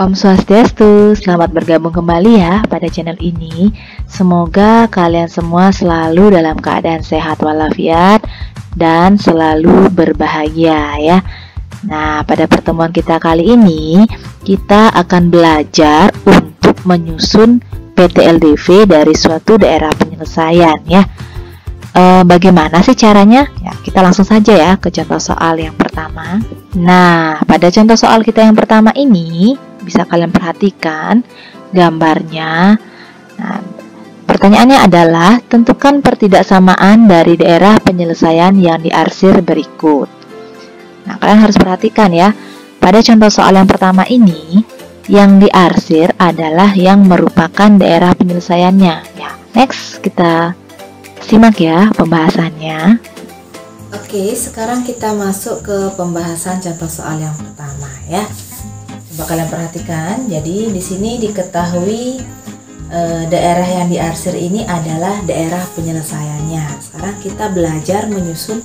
Om Swastiastu, selamat bergabung kembali ya pada channel ini. Semoga kalian semua selalu dalam keadaan sehat walafiat dan selalu berbahagia ya. Nah, pada pertemuan kita kali ini, kita akan belajar untuk menyusun PTLDV dari suatu daerah penyelesaian ya. Bagaimana sih caranya? Ya, kita langsung saja ya ke contoh soal yang pertama. Nah, pada contoh soal kita yang pertama ini, bisa kalian perhatikan gambarnya. Nah, pertanyaannya adalah tentukan pertidaksamaan dari daerah penyelesaian yang diarsir berikut. Nah, kalian harus perhatikan ya. Pada contoh soal yang pertama ini, yang diarsir adalah yang merupakan daerah penyelesaiannya. Ya, next kita simak ya pembahasannya. Oke, sekarang kita masuk ke pembahasan contoh soal yang pertama ya. Coba kalian perhatikan. Jadi di sini diketahui daerah yang diarsir ini adalah daerah penyelesaiannya. Sekarang kita belajar menyusun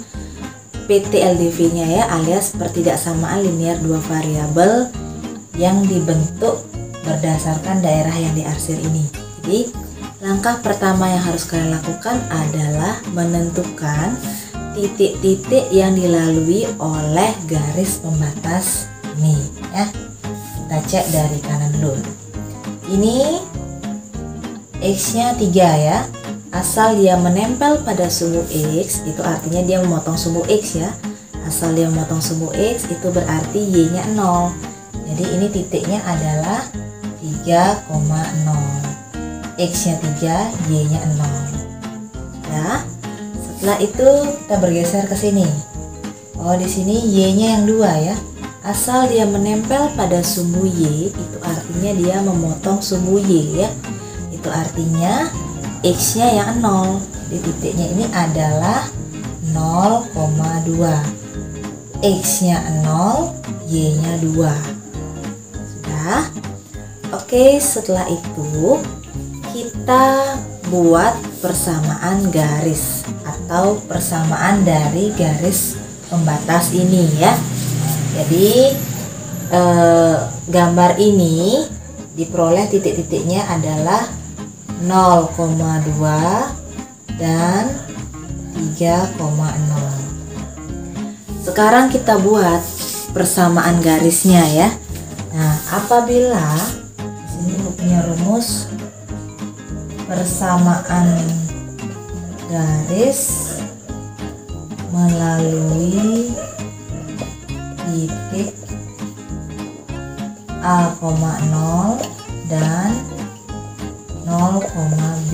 PTLDV-nya ya, alias pertidaksamaan linear dua variabel yang dibentuk berdasarkan daerah yang diarsir ini. Jadi langkah pertama yang harus kalian lakukan adalah menentukan titik-titik yang dilalui oleh garis pembatas ini ya. Kita cek dari kanan dulu. Ini X-nya 3 ya. Asal dia menempel pada sumbu X, itu artinya dia memotong sumbu X ya. Asal dia memotong sumbu X, itu berarti Y-nya 0. Jadi ini titiknya adalah 3,0. X-nya 3, Y-nya 0. Ya. Setelah itu kita bergeser ke sini. Oh, di sini Y-nya yang 2 ya. Asal dia menempel pada sumbu Y, itu artinya dia memotong sumbu Y ya. Itu artinya X-nya yang 0. Jadi titiknya ini adalah 0,2. X-nya 0, Y-nya 2. Sudah? Oke, setelah itu kita buat persamaan garis atau persamaan dari garis pembatas ini ya. Jadi gambar ini diperoleh titik-titiknya adalah 0,2 dan 3,0. Sekarang kita buat persamaan garisnya ya. Nah, apabila di sini punya rumus persamaan garis melalui titik A,0 dan 0,B.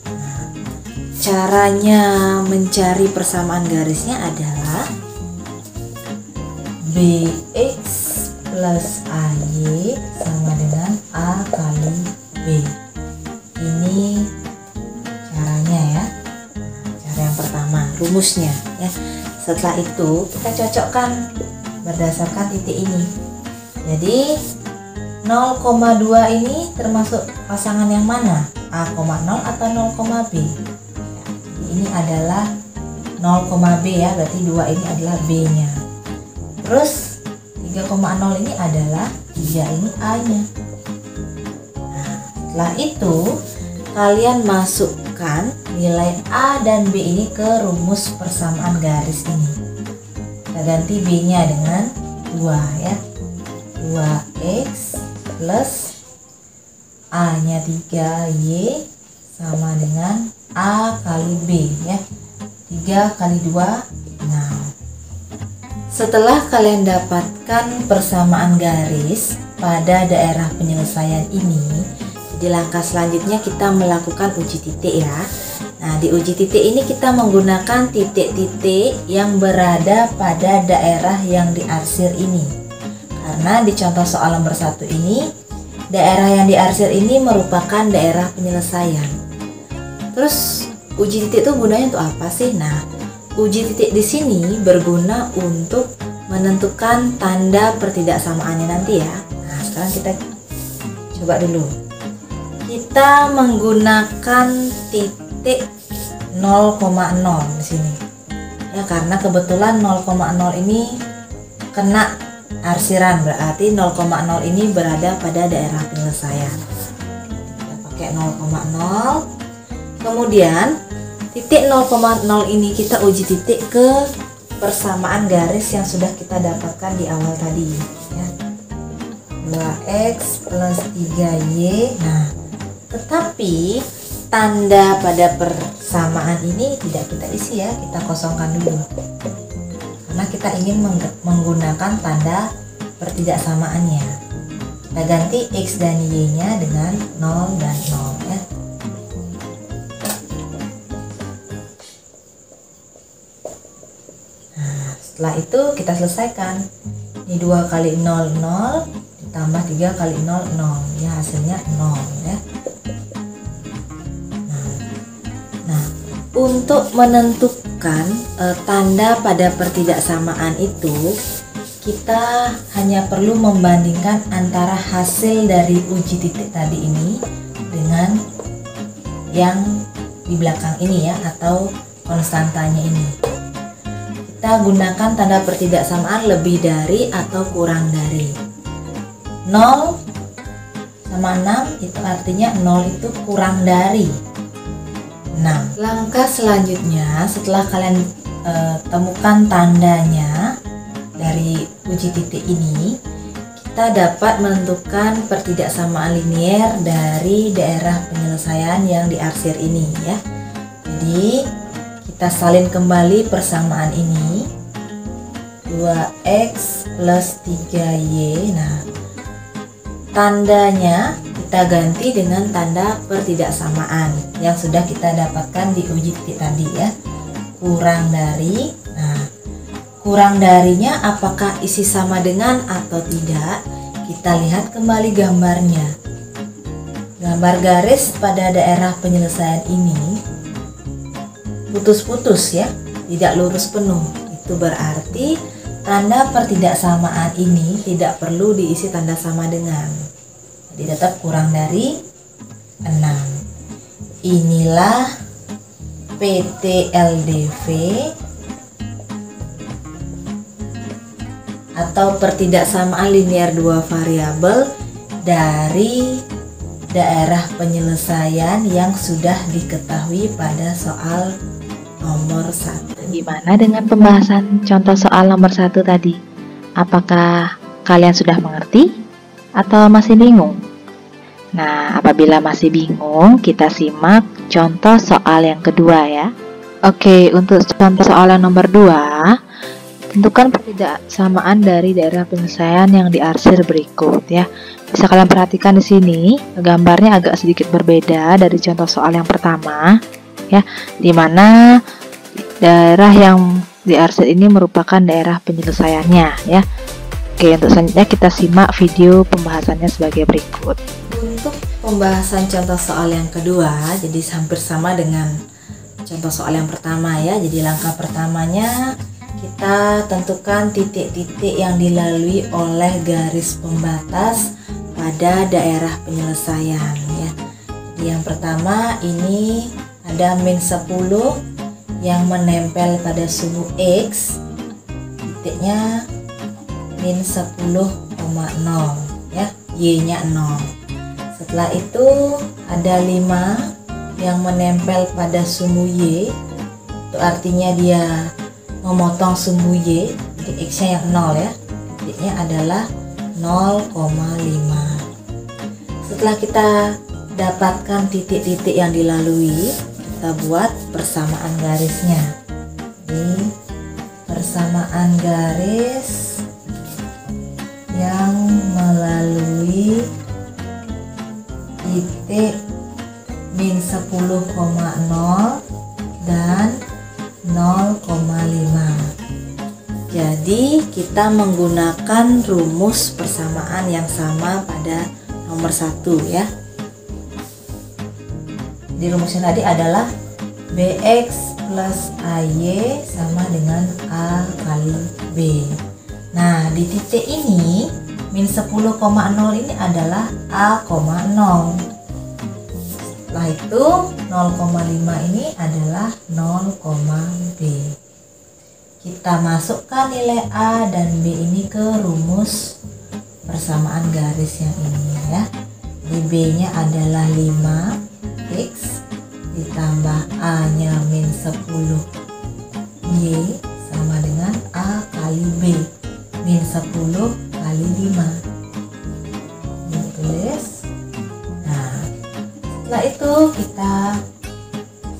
Nah, caranya mencari persamaan garisnya adalah BX plus AY sama dengan A kali B. Ini caranya ya. Cara yang pertama, rumusnya ya. Setelah itu kita cocokkan berdasarkan titik ini. Jadi 0,2 ini termasuk pasangan yang mana? A,0 atau 0,B? Ini adalah 0,B ya, berarti 2 ini adalah B-nya. Terus 3,0 ini adalah 3 ini A-nya. Nah, setelah itu kalian masukkan nilai A dan B ini ke rumus persamaan garis ini. Kita ganti B-nya dengan 2 ya. 2X plus A-nya 3Y sama dengan A kali B ya. 3 kali 2, 6. Setelah kalian dapatkan persamaan garis pada daerah penyelesaian ini, di langkah selanjutnya kita melakukan uji titik ya. Nah, di uji titik ini kita menggunakan titik-titik yang berada pada daerah yang diarsir ini. Karena di contoh soal nomor 1 ini, daerah yang diarsir ini merupakan daerah penyelesaian. Terus uji titik itu gunanya untuk apa sih? Nah, uji titik di sini berguna untuk menentukan tanda pertidaksamaannya nanti ya. Nah, sekarang kita coba dulu. Kita menggunakan titik 0,0 di sini. Ya, karena kebetulan 0,0 ini kena arsiran, berarti 0,0 ini berada pada daerah penyelesaian. Kita pakai 0,0. Kemudian titik 0,0 ini kita uji titik ke persamaan garis yang sudah kita dapatkan di awal tadi ya. 2x plus 3y. Nah, tetapi tanda pada persamaan ini tidak kita isi ya, kita kosongkan dulu. Karena kita ingin menggunakan tanda pertidaksamaannya. Kita ganti x dan y-nya dengan 0 dan 0 ya. Nah, setelah itu kita selesaikan. Ini 2 kali 0, 0 ditambah 3 kali 0, 0. Ya, hasilnya 0 ya. Nah, untuk menentukan tanda pada pertidaksamaan itu, kita hanya perlu membandingkan antara hasil dari uji titik tadi ini dengan yang di belakang ini ya, atau konstantanya ini. Kita gunakan tanda pertidaksamaan lebih dari atau kurang dari. 0 sama 6 itu artinya 0 itu kurang dari 6. Langkah selanjutnya setelah kalian temukan tandanya dari uji titik ini, kita dapat menentukan pertidaksamaan linier dari daerah penyelesaian yang diarsir ini ya. Jadi kita salin kembali persamaan ini, 2x plus 3y. Nah, tandanya kita ganti dengan tanda pertidaksamaan yang sudah kita dapatkan di uji titik tadi ya. Kurang dari. Nah, kurang darinya apakah isi sama dengan atau tidak? Kita lihat kembali gambarnya. Gambar garis pada daerah penyelesaian ini putus-putus ya, tidak lurus penuh. Itu berarti tanda pertidaksamaan ini tidak perlu diisi tanda sama dengan. Jadi tetap kurang dari 6. Inilah PT/LDV atau pertidaksamaan linier dua variabel dari daerah penyelesaian yang sudah diketahui pada soal nomor 1. Gimana dengan pembahasan contoh soal nomor 1 tadi? Apakah kalian sudah mengerti atau masih bingung? Nah, apabila masih bingung, kita simak contoh soal yang kedua ya. Oke, untuk contoh soal yang nomor 2, tentukan pertidaksamaan dari daerah penyelesaian yang diarsir berikut ya. Bisa kalian perhatikan di sini, gambarnya agak sedikit berbeda dari contoh soal yang pertama ya, di mana daerah yang diarsir ini merupakan daerah penyelesaiannya ya. Oke, untuk selanjutnya kita simak video pembahasannya sebagai berikut. Untuk pembahasan contoh soal yang kedua, jadi hampir sama dengan contoh soal yang pertama ya. Jadi langkah pertamanya kita tentukan titik-titik yang dilalui oleh garis pembatas pada daerah penyelesaian ya. Jadi yang pertama ini ada min 10 yang menempel pada sumbu X, titiknya min 10,0 ya, Y-nya 0. Setelah itu ada 5 yang menempel pada sumbu Y, itu artinya dia memotong sumbu Y, jadi X-nya yang 0 ya, titiknya adalah 0,5. Setelah kita dapatkan titik-titik yang dilalui, kita buat persamaan garisnya. Jadi persamaan garis yang melalui titik min 10,0 dan 0,5. Jadi kita menggunakan rumus persamaan yang sama pada nomor 1 ya. Di rumusnya tadi adalah BX plus AY sama dengan A kali B. Nah, di titik ini min 10,0 ini adalah A,0. Setelah itu 0,5 ini adalah 0,B. kita masukkan nilai A dan B ini ke rumus persamaan garis yang ini ya. Di B-nya adalah 5x ditambah A-nya min 10y sama dengan A kali B min 10 kali 5. Ini tulis. Nah, setelah itu kita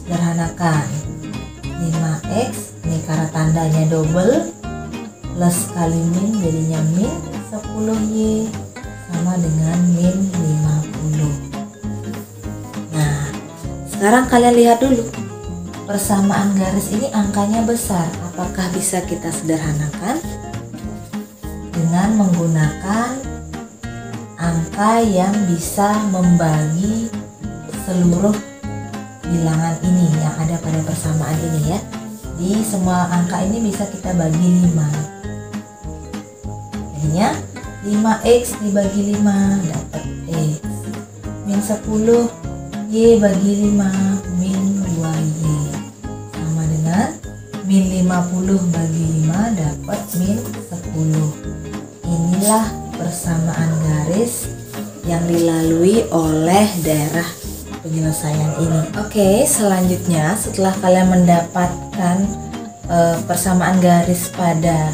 sederhanakan. 5x ini karena tandanya double, plus kali min jadinya min 10y sama dengan min 50. Nah, sekarang kalian lihat dulu, persamaan garis ini angkanya besar. Apakah bisa kita sederhanakan dengan menggunakan angka yang bisa membagi seluruh bilangan ini yang ada pada persamaan ini ya. Di semua angka ini bisa kita bagi 5. Jadinya 5x dibagi 5 dapat x. Min 10 y bagi 5 min 2y sama dengan min 50 bagi 5 dapat min 10. Inilah persamaan garis yang dilalui oleh daerah penyelesaian ini. Oke, selanjutnya setelah kalian mendapatkan persamaan garis pada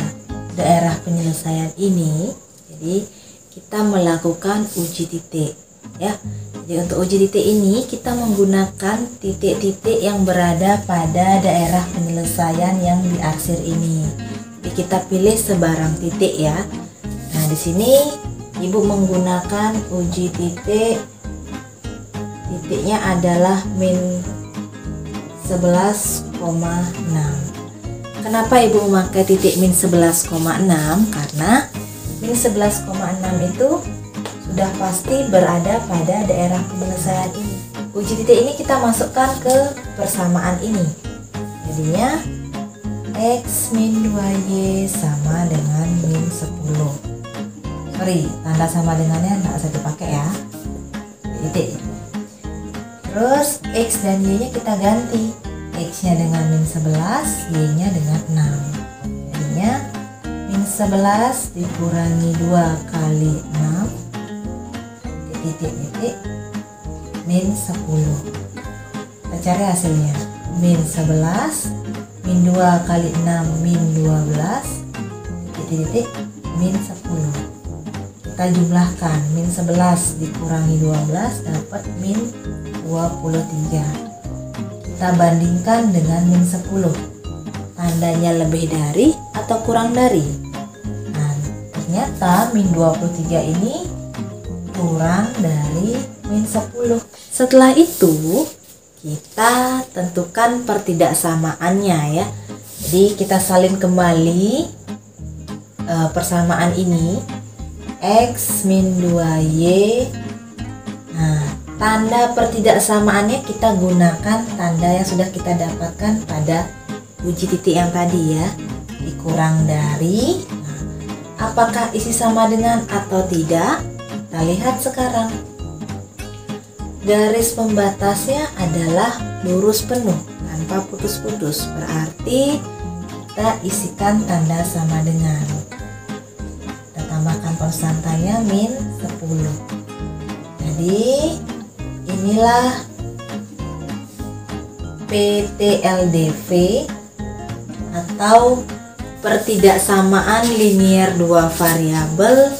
daerah penyelesaian ini, jadi kita melakukan uji titik ya. Jadi untuk uji titik ini kita menggunakan titik-titik yang berada pada daerah penyelesaian yang diarsir ini. Jadi kita pilih sebarang titik ya. Nah, di sini Ibu menggunakan uji titik. Titiknya adalah min 11,6. Kenapa Ibu memakai titik min 11,6? Karena min 11,6 itu sudah pasti berada pada daerah penyelesaian ini. Uji titik ini kita masukkan ke persamaan ini. Jadinya x min 2y sama dengan min 10. Sorry, tanda sama dengannya nggak usah dipakai ya. Titik. Terus x dan y nya kita ganti, x nya dengan min 11, y nya dengan 6. Jadinya min 11 dikurangi 2 kali 6 titik min 10. Kita cari hasilnya. Min 11 min 2 kali 6 min 12 titik min 10. Kita jumlahkan, min 11 dikurangi 12 dapat min 23. Kita bandingkan dengan min 10. Tandanya lebih dari atau kurang dari? Nah, ternyata min 23 ini kurang dari min 10. Setelah itu kita tentukan pertidaksamaannya ya. Jadi kita salin kembali persamaan ini, x min 2y. Nah, tanda pertidaksamaannya kita gunakan tanda yang sudah kita dapatkan pada uji titik yang tadi ya, dikurang dari. Nah, apakah isi sama dengan atau tidak? Kita lihat sekarang. Garis pembatasnya adalah lurus penuh tanpa putus-putus, berarti kita isikan tanda sama dengan. Kita tambahkan konstantanya min 10. Jadi inilah PTLDV atau pertidaksamaan linier dua variabel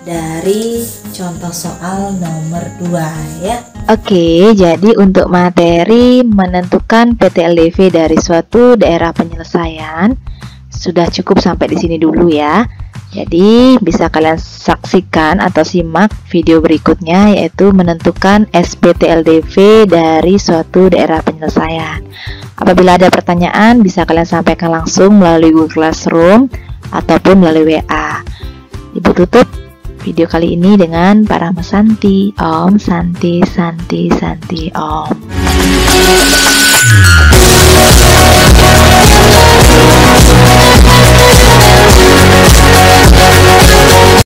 dari contoh soal nomor 2 ya. Oke, jadi untuk materi menentukan PTLDV dari suatu daerah penyelesaian sudah cukup sampai di sini dulu ya. Jadi bisa kalian saksikan atau simak video berikutnya, yaitu menentukan SPTLDV dari suatu daerah penyelesaian. Apabila ada pertanyaan bisa kalian sampaikan langsung melalui Google Classroom ataupun melalui WA. Ibu tutup video kali ini dengan Parahma Santi. Om Santi Santi Santi Om.